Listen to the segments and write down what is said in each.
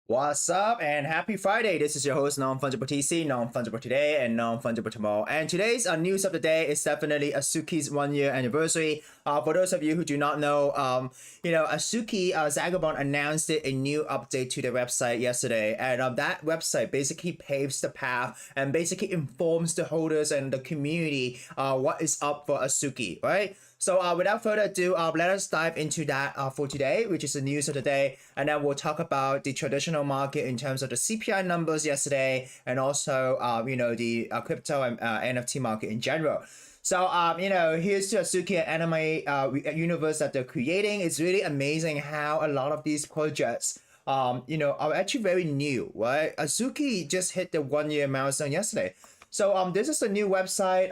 What's up and happy Friday. This is your host Non-Fungible TC, Non-Fungible Today and Non-Fungible Tomorrow. And today's news of the day is definitely Azuki's 1 year anniversary. For those of you who do not know, Azuki Zagabond announced a new update to the website yesterday. And that website basically paves the path and basically informs the holders and the community what is up for Azuki, right? So without further ado, let us dive into that for today, which is the news of the day. And then we'll talk about the traditional market in terms of the CPI numbers yesterday and also, the crypto and NFT market in general. So, here's to Azuki and anime universe that they're creating. It's really amazing how a lot of these projects, are actually very new, right? Azuki just hit the 1 year milestone yesterday. So this is the new website.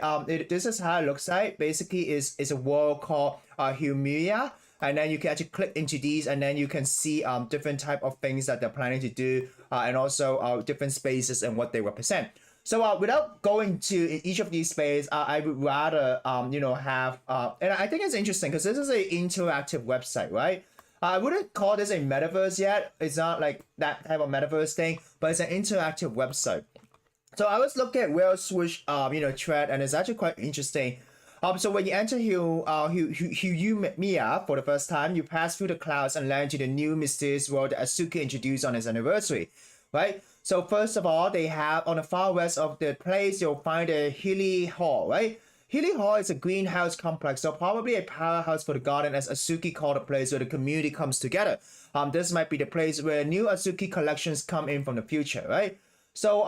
This is how it looks like. Basically, is a world called Hilumia, and then you can actually click into these, and then you can see different type of things that they're planning to do, and also different spaces and what they represent. So without going to each of these spaces, I would rather have and I think it's interesting because this is an interactive website, right? I wouldn't call this a metaverse yet. It's not like that type of metaverse thing, but it's an interactive website. So I was looking at Whale Swoosh, thread, and it's actually quite interesting. So when you enter Hilumia for the first time, you pass through the clouds and land to the new mysterious world that Azuki introduced on his anniversary, right? So first of all, they have on the far west of the place, you'll find the Hilly Hall, right? Hilly Hall is a greenhouse complex, so probably a powerhouse for the garden, as Azuki called a place where the community comes together. This might be the place where new Azuki collections come in from the future, right? So,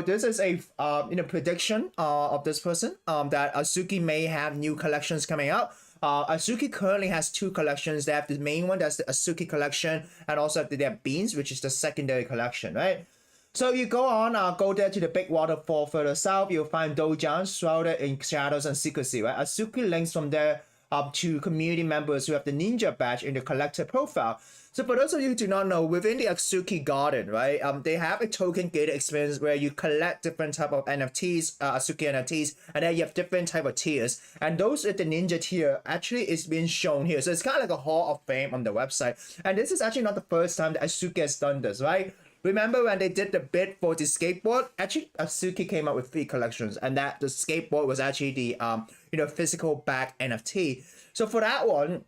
this is a, prediction of this person that Azuki may have new collections coming out. Azuki currently has two collections. They have the main one, that's the Azuki collection, and also they have Beans, which is the secondary collection, right? So you go there to the big waterfall further south, you'll find dojans shrouded in shadows and secrecy, right? Azuki links from there up to community members who have the ninja badge in the collector profile. So for those of you who do not know, within the Azuki Garden, right, they have a token gated experience where you collect different type of NFTs, Azuki NFTs, and then you have different type of tiers. And those at the ninja tier actually is being shown here. So it's kind of like a Hall of Fame on the website. And this is actually not the first time that Azuki has done this, right? Remember when they did the bid for the skateboard? Actually, Azuki came up with 3 collections, and that the skateboard was actually the physical back NFT. So for that one,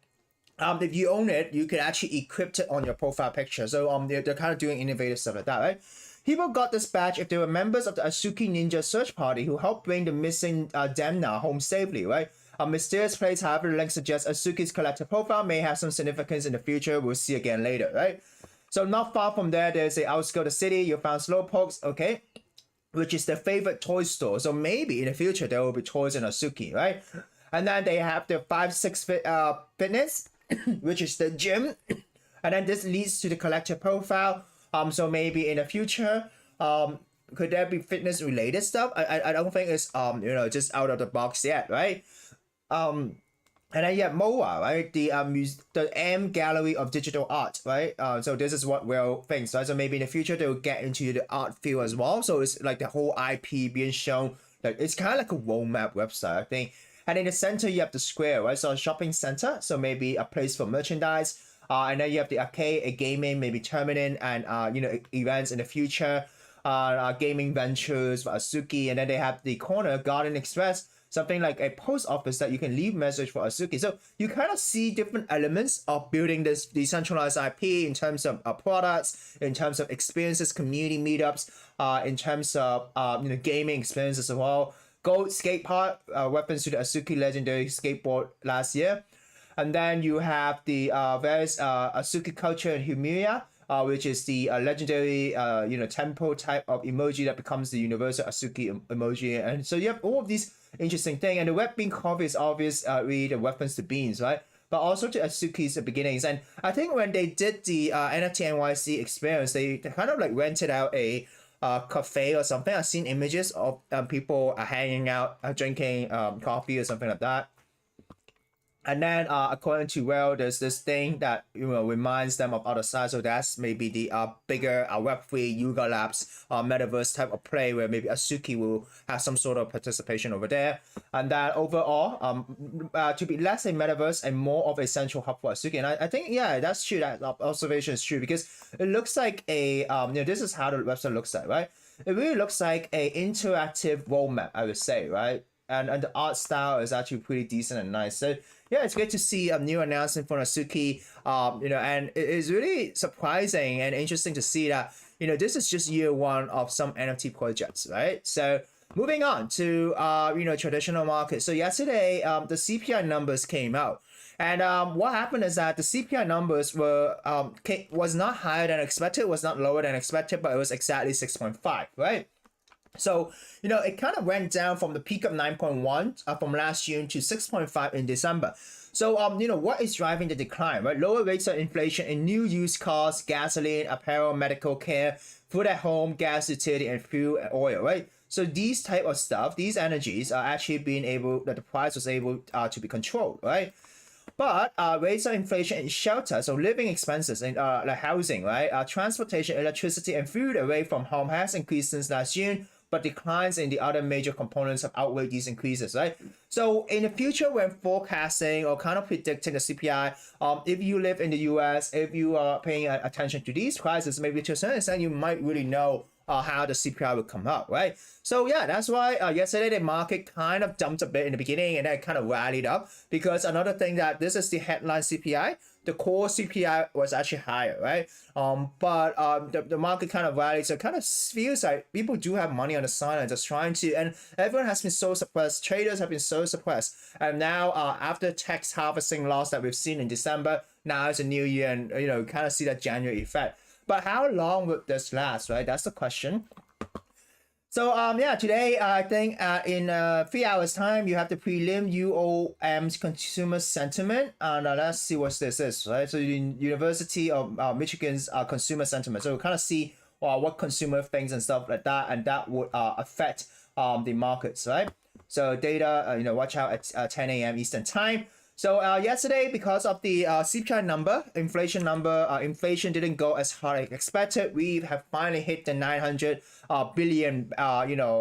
if you own it, you can actually equip it on your profile picture. So they're kind of doing innovative stuff like that, right? People got this badge if they were members of the Azuki Ninja Search Party who helped bring the missing Demna home safely, right? A mysterious place, however, the link suggests Azuki's collector profile may have some significance in the future. We'll see again later, right? So not far from there, there's a outskirt of the city. You found Slowpokes, okay, which is their favorite toy store. So maybe in the future there will be toys in Azuki, right? And then they have the 5-6 fitness, which is the gym, and then this leads to the collector profile. So maybe in the future, could there be fitness related stuff? I don't think it's just out of the box yet, right? And then you have MOA, right? The M Gallery of Digital Art, right? So this is what Will thinks, right? So maybe in the future they will get into the art field as well. So it's like the whole IP being shown. Like it's kind of like a roadmap website, I think. And in the center you have the square, right? So a shopping center, so maybe a place for merchandise. And then you have the arcade, a gaming, maybe tournament, and events in the future. Gaming ventures for Azuki, and then they have the corner Garden Express, something like a post office that you can leave message for Azuki. So you kind of see different elements of building this decentralized IP in terms of products, in terms of experiences, community meetups, in terms of gaming experiences as well. Gold Skate Park, reference to the Azuki legendary skateboard last year. And then you have the various Azuki culture in Hilumia, which is the legendary temple type of emoji that becomes the universal Azuki emoji. And so you have all of these interesting things. And the web bean coffee is obviously the reference to beans, right? But also to Azuki's beginnings. And I think when they did the NFT NYC experience, they kind of like rented out a cafe or something. I've seen images of people hanging out, drinking coffee or something like that. And then according to Well, there's this thing that reminds them of other sides. So that's maybe the bigger Web3 Yuga Labs metaverse type of play where maybe Azuki will have some sort of participation over there. And that overall to be less a metaverse and more of a central hub for Azuki. And I think, yeah, that's true. That observation is true because it looks like a this is how the website looks like, right? It really looks like a interactive roadmap, I would say, right? And the art style is actually pretty decent and nice. So yeah, it's great to see a new announcement from Azuki. And it is really surprising and interesting to see that this is just year one of some NFT projects, right? So moving on to traditional markets. So yesterday, the CPI numbers came out. And what happened is that the CPI numbers was not higher than expected, was not lower than expected, but it was exactly 6.5, right? So, it kind of went down from the peak of 9.1 from last June to 6.5 in December. So, what is driving the decline, right? Lower rates of inflation in new used cars, gasoline, apparel, medical care, food at home, gas, utility, and fuel and oil, right? So these type of stuff, these energies are actually that the price was able to be controlled, right? But rates of inflation in shelter, so living expenses in like housing, right? Transportation, electricity, and food away from home has increased since last June, but declines in the other major components have outweighed these increases, right? So in the future, when forecasting or kind of predicting the CPI, if you live in the US, if you are paying attention to these prices, maybe to a certain extent, you might really know how the CPI will come up, right? So yeah, that's why yesterday the market kind of dumped a bit in the beginning and then kind of rallied up, because another thing that this is the headline CPI, the core CPI was actually higher, right? But the market kind of rallied, so it kind of feels like people do have money on the side and just trying to, and everyone has been so suppressed, traders have been so suppressed, and now after tax harvesting loss that we've seen in December, now it's a new year and kind of see that January effect. But how long would this last, right? That's the question. So yeah, today I think in 3 hours time you have the prelim UOM's consumer sentiment, and let's see what this is, right? So University of Michigan's consumer sentiment. So we'll kind of see what consumer thinks and stuff like that, and that would affect the markets, right? So data, watch out at 10 a.m. Eastern time. So yesterday, because of the CPI number, inflation number, inflation didn't go as hard as expected. We have finally hit the 900 billion,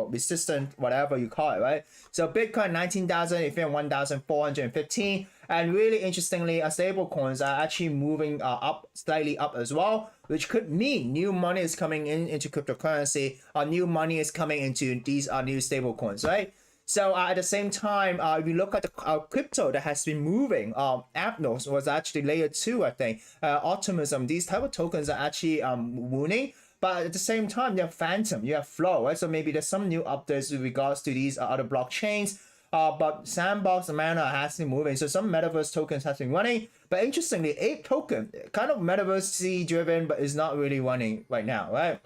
resistant, whatever you call it, right? So Bitcoin 19,000, Ethereum 1,415, and really interestingly, stable coins are actually moving up, slightly up as well, which could mean new money is coming into cryptocurrency. New money is coming into these new stable coins, right? So at the same time, if you look at the crypto that has been moving, Apnos was actually layer 2, I think. Optimism, these type of tokens are actually winning. But at the same time, you have Phantom, you have Flow, right? So maybe there's some new updates with regards to these other blockchains. But Sandbox and Mana has been moving. So some metaverse tokens have been running. But interestingly, Ape token, kind of metaverse driven, but is not really running right now, right?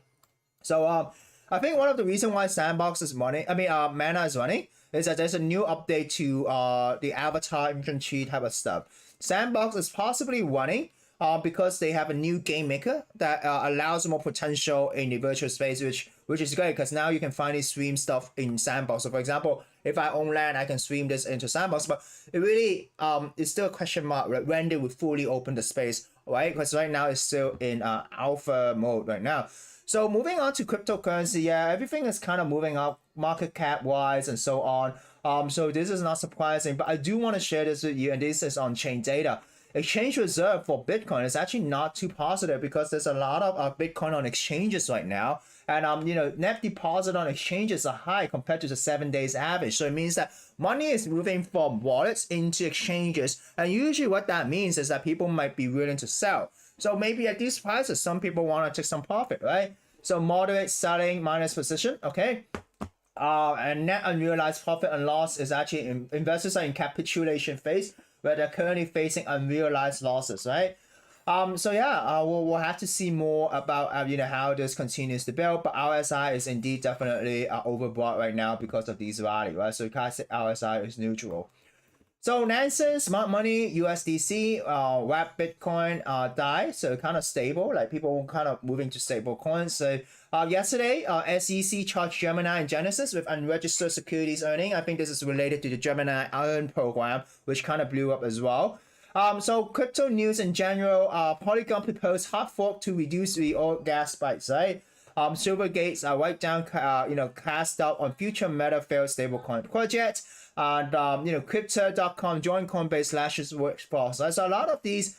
So I think one of the reasons why Sandbox is running, Mana is running, is that there's a new update to the avatar infantry type of stuff. Sandbox is possibly running because they have a new game maker that allows more potential in the virtual space, which is great because now you can finally stream stuff in Sandbox. So for example, if I own land, I can stream this into Sandbox, but it really it's still a question mark, right? When they will fully open the space, right? Because right now it's still in alpha mode right now. So moving on to cryptocurrency, yeah, everything is kind of moving up market cap wise and so on. So this is not surprising, but I do want to share this with you, and this is on chain data. Exchange reserve for Bitcoin is actually not too positive because there's a lot of Bitcoin on exchanges right now, and net deposit on exchanges are high compared to the 7 days average. So it means that money is moving from wallets into exchanges, and usually what that means is that people might be willing to sell. So maybe at these prices, some people want to take some profit, right? So moderate selling minus position, okay? And net unrealized profit and loss is actually investors are in capitulation phase where they're currently facing unrealized losses, right? So yeah, we'll have to see more about how this continues to build. But RSI is indeed definitely overbought right now because of these rally, right? So you can't say RSI is neutral. So Nansen, Smart Money, USDC, Web Bitcoin, DAI, so kind of stable, like people kind of moving to stable coins. So yesterday, SEC charged Gemini and Genesis with unregistered securities earning. I think this is related to the Gemini Earn program, which kind of blew up as well. So crypto news in general, Polygon proposed hard fork to reduce the oil gas spikes, right? Silvergate's write down, cast out on future Meta failed stablecoin project. And Crypto.com joined Coinbase lashes workforce. So a lot of these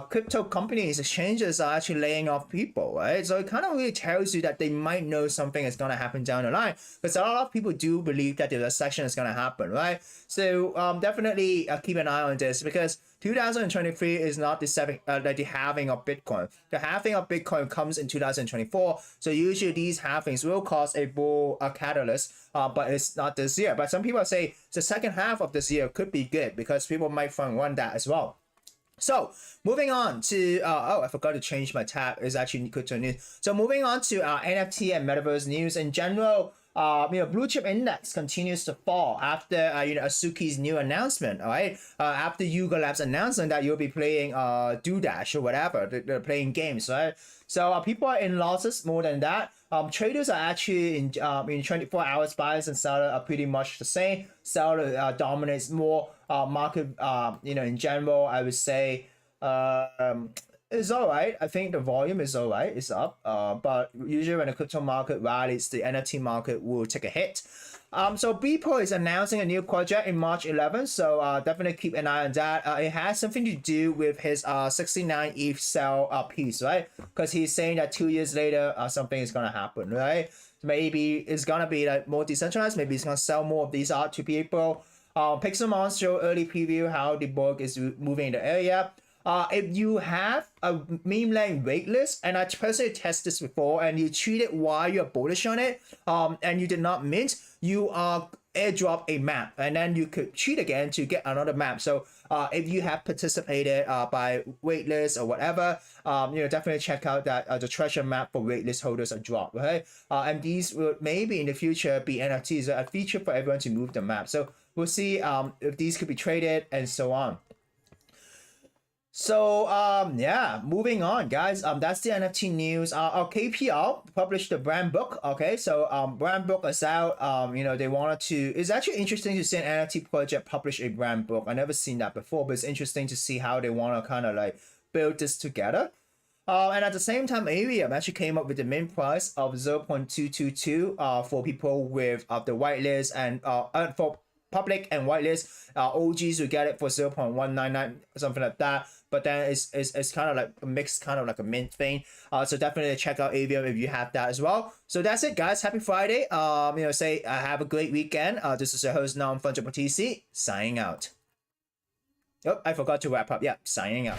crypto companies, exchanges are actually laying off people, right? So it kind of really tells you that they might know something is going to happen down the line, because a lot of people do believe that the recession is going to happen, right? So definitely keep an eye on this, because 2023 is not the halving of Bitcoin. The halving of Bitcoin comes in 2024. So usually these halvings will cause a bull catalyst, but it's not this year. But some people say the second half of this year could be good, because people might front run that as well. So moving on to I forgot to change my tab. It's actually crypto news. So moving on to NFT and metaverse news in general. Blue chip index continues to fall after Azuki's new announcement. All right, after Yuga Labs announcement that you'll be playing Dash or whatever, they're playing games, right? So people are in losses more than that. Traders are actually in 24 hours, buyers and sellers are pretty much the same. Seller dominates more. Market in general, I would say it's all right. I think the volume is all right. It's up. But usually when the crypto market rallies, the NFT market will take a hit. So Beeple is announcing a new project in March 11th. So definitely keep an eye on that. It has something to do with his 69 ETH sell piece, right? Because he's saying that 2 years later something is gonna happen, right? Maybe it's gonna be like more decentralized. Maybe it's gonna sell more of these art to people. Pixelmon show early preview how the book is moving in the area. If you have a meme land waitlist, and I personally tested this before, and you treat it while you're bullish on it, and you did not mint, you airdrop a map, and then you could cheat again to get another map. So if you have participated by waitlist or whatever, definitely check out that the treasure map for waitlist holders are dropped, right? And these will maybe in the future be NFTs, a feature for everyone to move the map. So we'll see if these could be traded and so on. So yeah, moving on, guys. That's the NFT news. KPL published the brand book. Okay, so brand book is out. They wanted to. It's actually interesting to see an NFT project publish a brand book. I never seen that before, but it's interesting to see how they want to kind of like build this together. And at the same time, Arium actually came up with the mint price of 0.222 for people with the whitelist, and for public and whitelist, OGs will get it for 0.199, something like that. But then it's kind of like a mixed, kind of like a mint thing. So definitely check out Avium if you have that as well. So that's it, guys. Happy Friday. Have a great weekend. This is your host Non-Fungible TC signing out. Oh, I forgot to wrap up. Yeah, signing out.